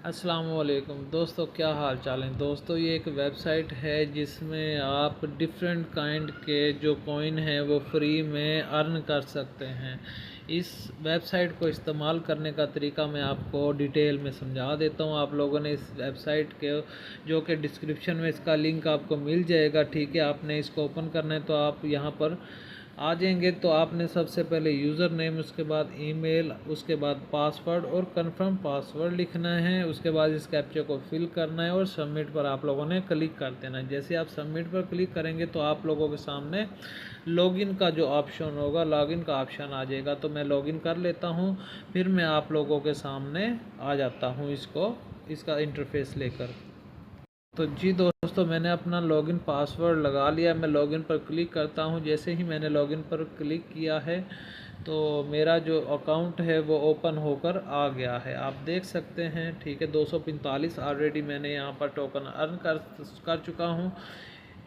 अस्सलाम वालेकुम दोस्तों, क्या हाल चाल है दोस्तों। ये एक वेबसाइट है जिसमें आप डिफरेंट काइंड के जो कॉइन हैं वो फ्री में अर्न कर सकते हैं। इस वेबसाइट को इस्तेमाल करने का तरीका मैं आपको डिटेल में समझा देता हूँ। आप लोगों ने इस वेबसाइट के जो कि डिस्क्रिप्शन में इसका लिंक आपको मिल जाएगा, ठीक है। आपने इसको ओपन करना है तो आप यहाँ पर आ जाएंगे। तो आपने सबसे पहले यूज़र नेम, उसके बाद ईमेल, उसके बाद पासवर्ड और कंफर्म पासवर्ड लिखना है। उसके बाद इस कैप्चा को फिल करना है और सबमिट पर आप लोगों ने क्लिक कर देना है। जैसे आप सबमिट पर क्लिक करेंगे तो आप लोगों के सामने लॉगिन का जो ऑप्शन होगा, लॉगिन का ऑप्शन आ जाएगा। तो मैं लॉगिन कर लेता हूँ, फिर मैं आप लोगों के सामने आ जाता हूँ इसका इंटरफेस लेकर। तो जी दोस्तों, मैंने अपना लॉगिन पासवर्ड लगा लिया। मैं लॉगिन पर क्लिक करता हूं। जैसे ही मैंने लॉगिन पर क्लिक किया है तो मेरा जो अकाउंट है वो ओपन होकर आ गया है, आप देख सकते हैं, ठीक है। 245 ऑलरेडी मैंने यहां पर टोकन अर्न कर चुका हूं।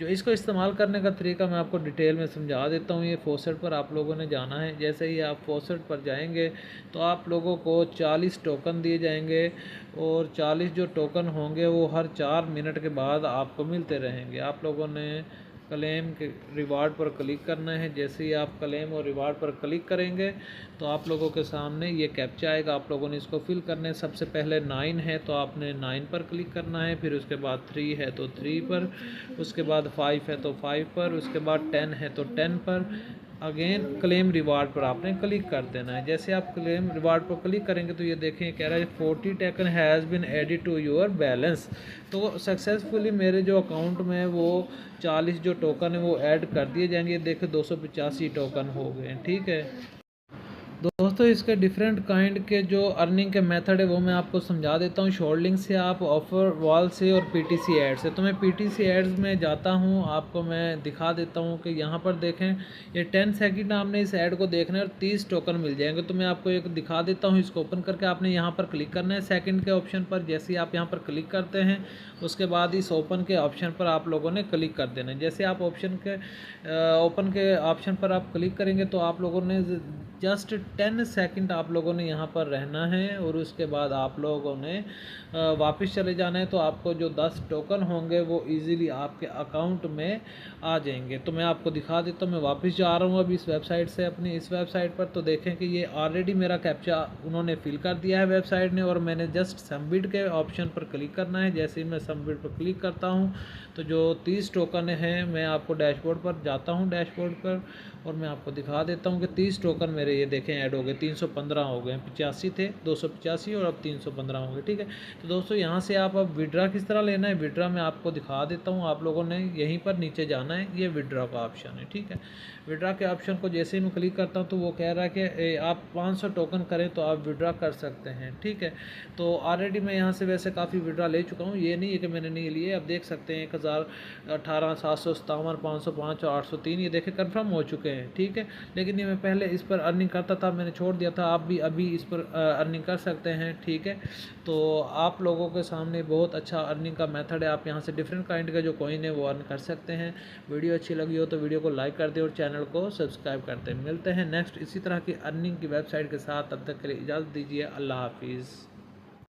जो इसको इस्तेमाल करने का तरीका मैं आपको डिटेल में समझा देता हूँ। ये फॉसेट पर आप लोगों ने जाना है। जैसे ही आप फॉसेट पर जाएंगे तो आप लोगों को 40 टोकन दिए जाएंगे और 40 जो टोकन होंगे वो हर 4 मिनट के बाद आपको मिलते रहेंगे। आप लोगों ने क्लेम के रिवार्ड पर क्लिक करना है। जैसे ही आप क्लेम और रिवार्ड पर क्लिक करेंगे तो आप लोगों के सामने ये कैप्चा आएगा। आप लोगों ने इसको फिल करना है। सबसे पहले 9 है तो आपने 9 पर क्लिक करना है, फिर उसके बाद 3 है तो 3 पर, उसके बाद 5 है तो 5 पर, उसके बाद 10 है तो 10 पर, अगेन क्लेम रिवार्ड पर आपने क्लिक कर देना है। जैसे आप क्लेम रिवार्ड पर क्लिक करेंगे तो ये देखें कह रहा है 40 token has been added to your balance. तो सक्सेसफुली मेरे जो अकाउंट में वो 40 जो टोकन है वो ऐड कर दिए जाएंगे। देखो 285 टोकन हो गए, ठीक है। दोस्तों, इसके डिफरेंट काइंड के जो अर्निंग के मेथड है वो मैं आपको समझा देता हूँ। शॉर्ट लिंक से, आप ऑफर वॉल से और पीटीसी एड से। तो मैं पीटीसी एड्स में जाता हूँ, आपको मैं दिखा देता हूँ कि यहाँ पर देखें ये 10 सेकंड आपने इस ऐड को देखना है और 30 टोकन मिल जाएंगे। तो मैं आपको एक दिखा देता हूँ। इसको ओपन करके आपने यहाँ पर क्लिक करना है सेकंड के ऑप्शन पर। जैसे ही आप यहाँ पर क्लिक करते हैं उसके बाद इस ओपन के ऑप्शन पर आप लोगों ने क्लिक कर देना है। जैसे आप ओपन के ऑप्शन पर आप क्लिक करेंगे तो आप लोगों ने जस्ट 10 सेकंड आप लोगों ने यहाँ पर रहना है और उसके बाद आप लोगों ने वापस चले जाना है। तो आपको जो 10 टोकन होंगे वो इजीली आपके अकाउंट में आ जाएंगे। तो मैं आपको दिखा देता हूँ। मैं वापस जा रहा हूँ अब इस वेबसाइट से, अपनी इस वेबसाइट पर। तो देखें कि ये ऑलरेडी मेरा कैप्चा उन्होंने फिल कर दिया है वेबसाइट ने, और मैंने जस्ट सबमिट के ऑप्शन पर क्लिक करना है। जैसे ही मैं सबमिट पर क्लिक करता हूँ तो जो 30 टोकन हैं, मैं आपको डैशबोर्ड पर जाता हूँ, डैशबोर्ड पर, और मैं आपको दिखा देता हूँ कि 30 टोकन मेरे ये देखें ऐड हो गए। 315 हो गए, 85 थे, 285 और अब 315 हो गए, ठीक है। तो दोस्तों, यहाँ से आप अब विड्रा किस तरह लेना है, विड्रा मैं आपको दिखा देता हूँ। आप लोगों ने यहीं पर नीचे जाना है, ये विड्रा का ऑप्शन है, ठीक है। विड्रा के ऑप्शन को जैसे ही मैं क्लिक करता हूँ तो वो कह रहा है कि आप 500 टोकन करें तो आप विड्रा कर सकते हैं, ठीक है। तो ऑलरेडी मैं यहाँ से वैसे काफ़ी विड्रा ले चुका हूँ, ये नहीं है कि मैंने नहीं लिए। अब देख सकते हैं 1018, 757, 505 और 803 ये देखे कन्फर्म हो चुके हैं, ठीक है। लेकिन ये मैं पहले इस पर अर्निंग करता था, मैंने छोड़ दिया था। आप भी अभी इस पर अर्निंग कर सकते हैं, ठीक है। तो आप लोगों के सामने बहुत अच्छा अर्निंग का मेथड है। आप यहाँ से डिफरेंट काइंड का जो कॉइन है वो अर्न कर सकते हैं। वीडियो अच्छी लगी हो तो वीडियो को लाइक कर दें और चैनल को सब्सक्राइब करते हैं। मिलते हैं नेक्स्ट इसी तरह की अर्निंग की वेबसाइट के साथ। तब तक के लिए इजाज़त दीजिए। अल्लाह हाफिज़।